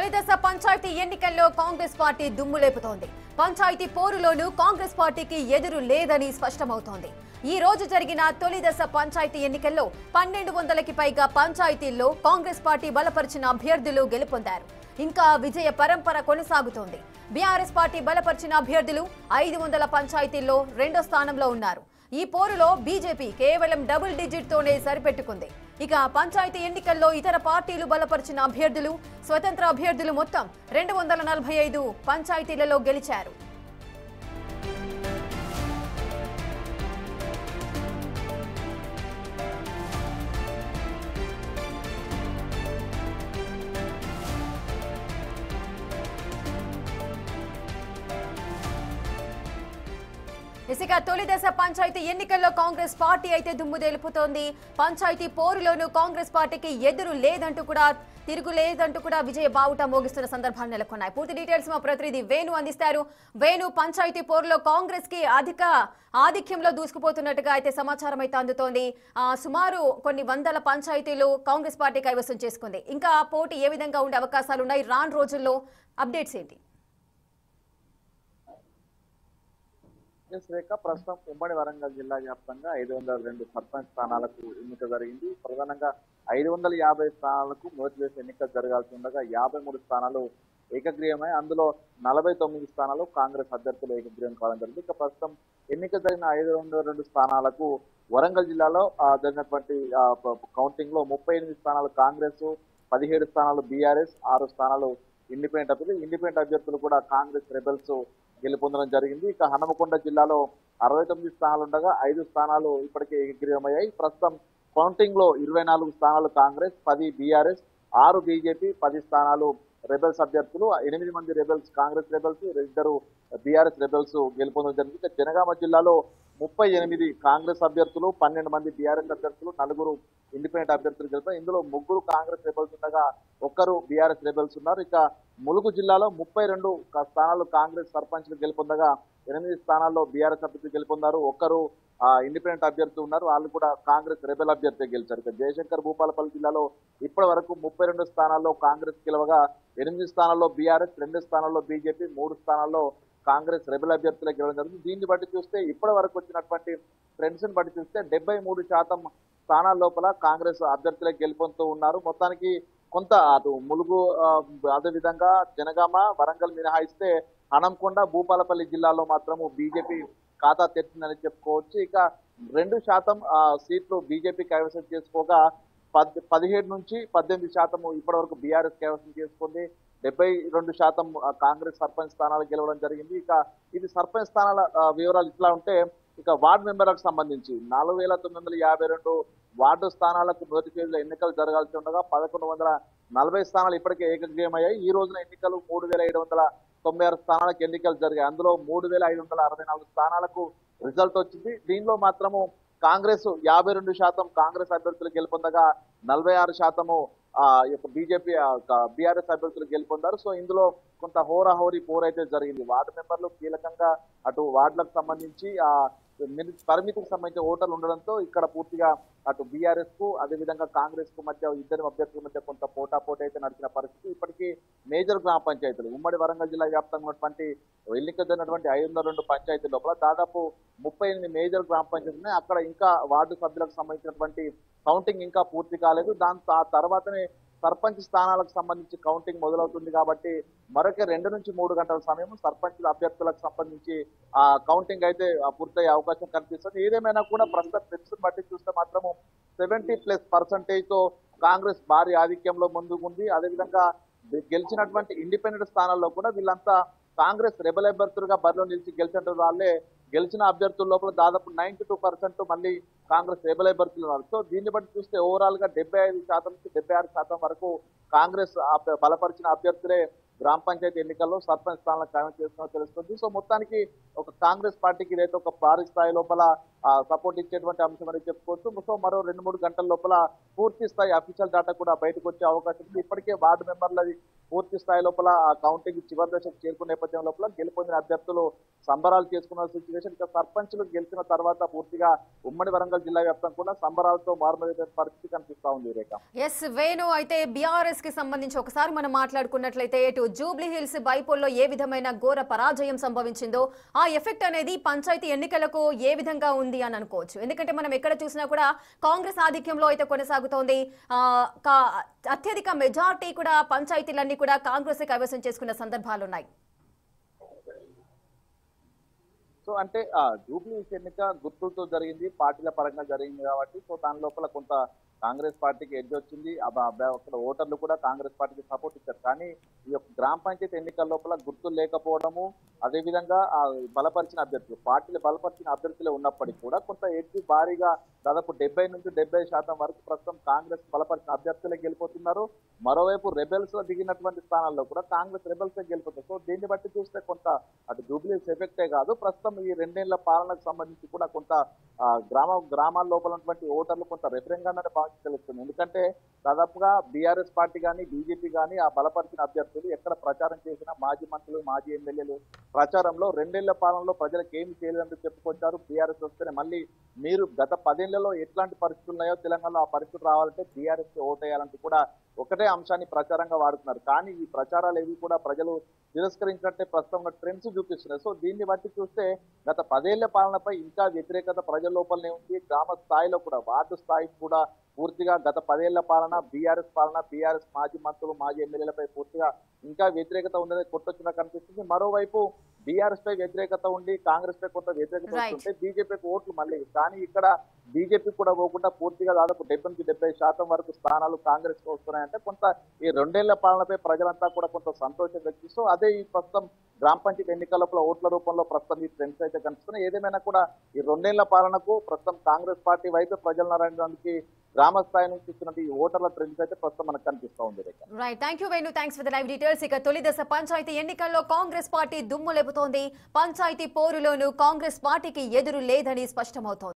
తొలిదశ పంచాయతీ ఎన్నికల్లో కాంగ్రెస్ పార్టీ దుమ్ము లేపుతోంది. పంచాయతీ పోరులోనూ కాంగ్రెస్ పార్టీకి ఎదురు లేదని స్పష్టమవుతోంది. ఈ రోజు జరిగిన తొలిదశ పంచాయతీ ఎన్నికల్లో 1200కి పైగా పంచాయతీల్లో కాంగ్రెస్ పార్టీ బలపరిచిన అభ్యర్థులు గెలుపొందారు. ఇంకా విజయ పరంపర కొనసాగుతోంది. బీఆర్ఎస్ పార్టీ బలపరిచిన అభ్యర్థులు 500 పంచాయతీల్లో రెండో స్థానంలో ఉన్నారు. ఈ పోరులో బీజేపీ కేవలం డబుల్ డిజిట్ తోనే సరిపెట్టుకుంది. ఇక పంచాయతీ ఎన్నికల్లో ఇతర పార్టీలు బలపరిచిన అభ్యర్థులు, స్వతంత్ర అభ్యర్థులు మొత్తం 245 పంచాయతీలలో గెలిచారు. ఇక తొలిదశ పంచాయతీ ఎన్నికల్లో కాంగ్రెస్ పార్టీ అయితే దుమ్ము తెలుపుతోంది. పంచాయతీ పోరులోనూ కాంగ్రెస్ పార్టీకి ఎదురు లేదంటూ కూడా తిరుగులేదంటూ కూడా విజయ బావుట మోగిస్తున్న సందర్భాలు నెలకొన్నాయి. పూర్తి డీటెయిల్స్ మా ప్రతినిధి వేణు అందిస్తారు. వేణు, పంచాయతీ పోరులో కాంగ్రెస్ కి అధిక ఆధిక్యంలో దూసుకుపోతున్నట్టుగా అయితే సమాచారం అయితే అందుతోంది. సుమారు కొన్ని వందల పంచాయతీలు కాంగ్రెస్ పార్టీ కైవసం చేసుకుంది. ఇంకా పోటీ ఏ విధంగా ఉండే అవకాశాలు ఉన్నాయి? రాను రోజుల్లో అప్డేట్స్ ఏంటి? రేఖ ప్రస్తుతం ఉమ్మడి వరంగల్ జిల్లా వ్యాప్తంగా 502 సర్పంచ్ స్థానాలకు ఎన్నిక జరిగింది. ప్రధానంగా 550 స్థానాలకు మొదటి దశ ఎన్నిక జరగాల్సి ఉండగా 53 స్థానాలు ఏకగ్రీవమై అందులో 49 స్థానాలు కాంగ్రెస్ అభ్యర్థులు ఏకగ్రీవం కావడం జరిగింది. ఇక ప్రస్తుతం ఎన్నిక జరిగిన 502 స్థానాలకు వరంగల్ జిల్లాలో జరిగినటువంటి కౌంటింగ్ లో 38 స్థానాలు కాంగ్రెస్, 17 స్థానాలు బీఆర్ఎస్, 6 స్థానాలు ఇండిపెండెంట్ అభ్యర్థులు కూడా కాంగ్రెస్ రెబెల్స్ గెలుపొందడం జరిగింది. ఇక హనుమకొండ జిల్లాలో 69 స్థానాలు ఉండగా 5 స్థానాలు ఇప్పటికే ఏకగ్రీవమయ్యాయి. ప్రస్తుతం కౌంటింగ్ లో 24 స్థానాలు కాంగ్రెస్, 10 బీఆర్ఎస్, 6 బీజేపీ, 10 స్థానాలు రెబెల్స్ అభ్యర్థులు, 8 మంది rebels Congress rebels, 2 BRS rebels గెలుపొందడం జరిగింది. ఇక జనగామ జిల్లాలో 38 కాంగ్రెస్ అభ్యర్థులు, 12 మంది బీఆర్ఎస్ అభ్యర్థులు, 4 ఇండిపెండెంట్ అభ్యర్థులు గెలిపారు. ఇందులో 3 కాంగ్రెస్ రెబెల్స్ ఉండగా 1 బీఆర్ఎస్ రెబెల్స్ ఉన్నారు. ఇక ములుగు జిల్లాలో 32 స్థానాలు కాంగ్రెస్ సర్పంచ్లు గెలుపొందగా 8 స్థానాల్లో బీఆర్ఎస్ అభ్యర్థులు గెలుపొందారు. 1 ఇండిపెండెంట్ అభ్యర్థి ఉన్నారు, వాళ్ళు కూడా కాంగ్రెస్ రెబెల్ అభ్యర్థి గెలిచారు. ఇక జయశంకర్ భూపాలపల్లి జిల్లాలో ఇప్పటి వరకు 32 స్థానాల్లో కాంగ్రెస్ గెలవగా 8 స్థానాల్లో బీఆర్ఎస్, 2 స్థానాల్లో బీజేపీ, 3 స్థానాల్లో కాంగ్రెస్ రెబెల్ అభ్యర్థులే గెలవడం జరిగింది. దీన్ని బట్టి చూస్తే ఇప్పటి వరకు వచ్చినటువంటి ట్రెండ్స్ ని బట్టి చూస్తే 73% స్థానాల లోపల కాంగ్రెస్ అభ్యర్థులే గెలుపొందుతూ ఉన్నారు. మొత్తానికి కొంత అటు ములుగు, అదేవిధంగా జనగామ, వరంగల్ మినహాయిస్తే హనంకొండ, భూపాలపల్లి జిల్లాలో మాత్రము బీజేపీ ఖాతా తెరిచిందని చెప్పుకోవచ్చు. ఇక 2% సీట్లు బీజేపీ కైవసం చేసుకోగా 17 నుంచి 18% ఇప్పటి వరకు బీఆర్ఎస్ కైవసం చేసుకుంది. 72% కాంగ్రెస్ సర్పంచ్ స్థానాలు గెలవడం జరిగింది. ఇక ఇది సర్పంచ్ స్థానాల వివరాలు ఇట్లా ఉంటే, ఇక వార్డు మెంబర్లకు సంబంధించి 4952 వార్డు స్థానాలకు మొదటి ఫేజ్ లో ఎన్నికలు జరగాల్సి ఉండగా 1140 స్థానాలు ఇప్పటికే ఏకగ్రీవమయ్యాయి. ఈ రోజున ఎన్నికలు 3796 స్థానాలకు ఎన్నికలు జరిగాయి. అందులో 3564 స్థానాలకు రిజల్ట్ వచ్చింది. దీనిలో మాత్రము కాంగ్రెస్ 52% కాంగ్రెస్ అభ్యర్థులు గెలుపొందగా 46% బీజేపీ బీఆర్ఎస్ అభ్యర్థులు గెలుపొందారు. సో ఇందులో కొంత హోరాహోరీ పోరైతే జరిగింది. వార్డు మెంబర్లు కీలకంగా అటు వార్డులకు సంబంధించి పరిమితికి సంబంధించిన ఓటర్లు ఉండడంతో ఇక్కడ పూర్తిగా అటు బీఆర్ఎస్ కు అదేవిధంగా కాంగ్రెస్ కు మధ్య ఇద్దరు అభ్యర్థుల మధ్య కొంత పోటాపోటీ అయితే నడిచిన పరిస్థితి. ఇప్పటికీ మేజర్ గ్రామ పంచాయతీలు ఉమ్మడి వరంగల్ జిల్లా వ్యాప్తంగా ఉన్నటువంటి ఎన్నిక జరిగినటువంటి 502 పంచాయతీల లోపల దాదాపు 38 మేజర్ గ్రామ పంచాయతీలు ఉన్నాయి. అక్కడ ఇంకా వార్డు సభ్యులకు సంబంధించినటువంటి కౌంటింగ్ ఇంకా పూర్తి కాలేదు. ఆ తర్వాతనే సర్పంచ్ స్థానాలకు సంబంధించి కౌంటింగ్ మొదలవుతుంది. కాబట్టి మరొక 2 నుంచి 3 గంటల సమయం సర్పంచ్ అభ్యర్థులకు సంబంధించి ఆ కౌంటింగ్ అయితే పూర్తయ్యే అవకాశం కనిపిస్తుంది. ఏదేమైనా కూడా ప్రస్తుత ట్రెండ్స్ బట్టి చూస్తే మాత్రము 70+% తో కాంగ్రెస్ భారీ ఆధిక్యంలో ముందుకుంది. అదేవిధంగా గెలిచినటువంటి ఇండిపెండెంట్ స్థానాల్లో కూడా వీళ్ళంతా కాంగ్రెస్ రెబెల్ అభ్యర్థులుగా బరిలో నిలిచి గెలిచిన వాళ్ళే. గెలిచిన అభ్యర్థుల లోపల దాదాపు 92% మళ్ళీ కాంగ్రెస్ రెబెల్ అభ్యర్థులు ఉన్నారు. సో దీన్ని బట్టి చూస్తే ఓవరాల్ గా 75% నుంచి 76% వరకు కాంగ్రెస్ బలపరిచిన అభ్యర్థులే గ్రామ పంచాయతీ ఎన్నికల్లో సర్పంచ్ స్థానాలకు ఖాయం చేస్తున్నట్టు తెలుస్తుంది. సో మొత్తానికి ఒక కాంగ్రెస్ పార్టీకి ఇదైతే ఒక భారీ స్థాయి లోపల సపోర్ట్ ఇచ్చేటువంటి అంశం అని చెప్పుకోవచ్చు. సో మరో 2-3 గంటల లోపల పూర్తి స్థాయి అఫీషియల్ డేటా కూడా బయటకు వచ్చే అవకాశం ఉంది. ఇప్పటికే వార్డు మెంబర్లది పూర్తి స్థాయి లోపల ఆ కౌంటింగ్ చివరి దశకు చేరుకునే నేపథ్యం లోపల గెలుపొందిన అభ్యర్థులు సంబరాలు చేసుకున్న సిచ్యువేషన్. ఇక సర్పంచులు గెలిచిన తర్వాత పూర్తిగా ఉమ్మడి వరంగల్ జిల్లా వ్యాప్తంగా కూడా సంబరాలతో మారుమోగే పరిస్థితి కనిపిస్తా ఉంది రేఖ. ఎస్ వేణు, అయితే బీఆర్ఎస్ కి సంబంధించి ఒకసారి మనం మాట్లాడుకున్నట్లయితే ఇటు జూబ్లీ హిల్స్ బైపోల్లో ఏ విధమైన ఘోర పరాజయం సంభవించిందో ఆ ఎఫెక్ట్ అనేది పంచాయతీ ఎన్నికలకు ఏ విధంగా ఉంది అని అనుకోవచ్చు. ఎందుకంటే మనం ఎక్కడ చూసినా కూడా కాంగ్రెస్ ఆధిక్యంలో అయితే కొనసాగుతోంది. అత్యధిక మెజార్టీ కూడా పంచాయతీలన్నీ కూడా కాంగ్రెస్ కైవసం చేసుకున్న సందర్భాలు ఉన్నాయి. సో అంటే జూబ్లీ ఎన్నిక గుర్తులతో జరిగింది, పార్టీల పరంగా జరిగింది కాబట్టి సో దాని లోపల కొంత కాంగ్రెస్ పార్టీకి ఎడ్జ్ వచ్చింది. అక్కడ ఓటర్లు కూడా కాంగ్రెస్ పార్టీకి సపోర్ట్ ఇచ్చారు. కానీ ఈ యొక్క గ్రామ పంచాయతీ ఎన్నికల లోపల గుర్తులు లేకపోవడము, అదేవిధంగా బలపరిచిన అభ్యర్థులు పార్టీలు బలపరిచిన అభ్యర్థులే ఉన్నప్పటికీ కూడా కొంత ఎడ్జ్ భారీగా దాదాపు 70 నుంచి 70% వరకు ప్రస్తుతం కాంగ్రెస్ బలపరిచిన అభ్యర్థులే గెలిపోతున్నారు. మరోవైపు రెబెల్స్ లో దిగినటువంటి స్థానాల్లో కూడా కాంగ్రెస్ రెబెల్సే గెలిపోతారు. సో దీన్ని బట్టి చూస్తే కొంత అటు జూబ్లీస్ ఎఫెక్టే కాదు, ప్రస్తుతం ఈ 2 ఏళ్ల పాలనకు సంబంధించి కూడా కొంత గ్రామాల లోపల ఉన్నటువంటి ఓటర్లు కొంత రెఫరెంగానే తెలుస్తుంది. ఎందుకంటే దాదాపుగా బీఆర్ఎస్ పార్టీ కానీ బీజేపీ కానీ ఆ బలపరిచిన అభ్యర్థులు ఎక్కడ ప్రచారం చేసినా మాజీ మంత్రులు మాజీ ఎమ్మెల్యేలు ప్రచారంలో 2 ఏళ్ల పాలనలో ప్రజలకు ఏమి చేయలేదని చెప్పుకొచ్చారు. బీఆర్ఎస్ వస్తేనే మళ్ళీ మీరు గత 10 ఏళ్లలో ఎట్లాంటి పరిస్థితులు ఉన్నాయో తెలంగాణలో ఆ పరిస్థితులు రావాలంటే బీఆర్ఎస్ కి ఓటేయాలంటూ కూడా ఒకటే అంశాన్ని ప్రచారంగా వాడుతున్నారు. కానీ ఈ ప్రచారాలు ఏవి కూడా ప్రజలు తిరస్కరించినట్టే ప్రస్తుతం ట్రెండ్స్ చూపిస్తున్నాయి. సో దీన్ని బట్టి చూస్తే గత 10 ఏళ్ల పాలనపై ఇంకా వ్యతిరేకత ప్రజల లోపలనే ఉంది. గ్రామ స్థాయిలో కూడా వార్డు స్థాయికి కూడా పూర్తిగా గత 10 ఏళ్ల పాలన బీఆర్ఎస్ మాజీ మంత్రులు మాజీ ఎమ్మెల్యేలపై పూర్తిగా ఇంకా వ్యతిరేకత ఉందని కొట్టొచ్చినా కనిపిస్తుంది. మరోవైపు బీఆర్ఎస్ పై వ్యతిరేకత ఉండి కాంగ్రెస్ పై కొంత వ్యతిరేకత వస్తుంటే బీజేపీకి ఓట్లు మళ్ళీ. కానీ ఇక్కడ బీజేపీ కూడా పోకుండా పూర్తిగా దాదాపు 70% వరకు స్థానాలు కాంగ్రెస్ కు వస్తున్నాయంటే కొంత ఈ 2 ఏళ్ల పాలనపై ప్రజలంతా కూడా కొంత సంతోషం వ్యక్తిస్తూ అదే ఈ ప్రస్తుతం గ్రామ పంచాయతీ ఎన్నికల ఓట్ల రూపంలో ప్రస్తుతం ఈ ట్రెండ్స్ అయితే కనిపిస్తున్నాయి. ఏదేమైనా కూడా ఈ 2 ఏళ్ల పాలనకు ప్రస్తుతం కాంగ్రెస్ పార్టీ వైపు ప్రజలు నారాయణకి గ్రామ స్థాయి నుంచి ఇస్తున్నటువంటి ఈ ఓటర్ల ట్రెండ్స్ అయితే ప్రస్తుతం మనకు కనిపిస్తూ ఉంది. Right, thank you Venu, thanks for the live details. ఇక తొలి దశ పంచాయతీ ఎన్నికల్లో కాంగ్రెస్ పార్టీ దుమ్ము లేపుతోంది. పంచాయతీ పోరులోనూ కాంగ్రెస్ పార్టీకి ఎదురు లేదని స్పష్టమవుతోంది.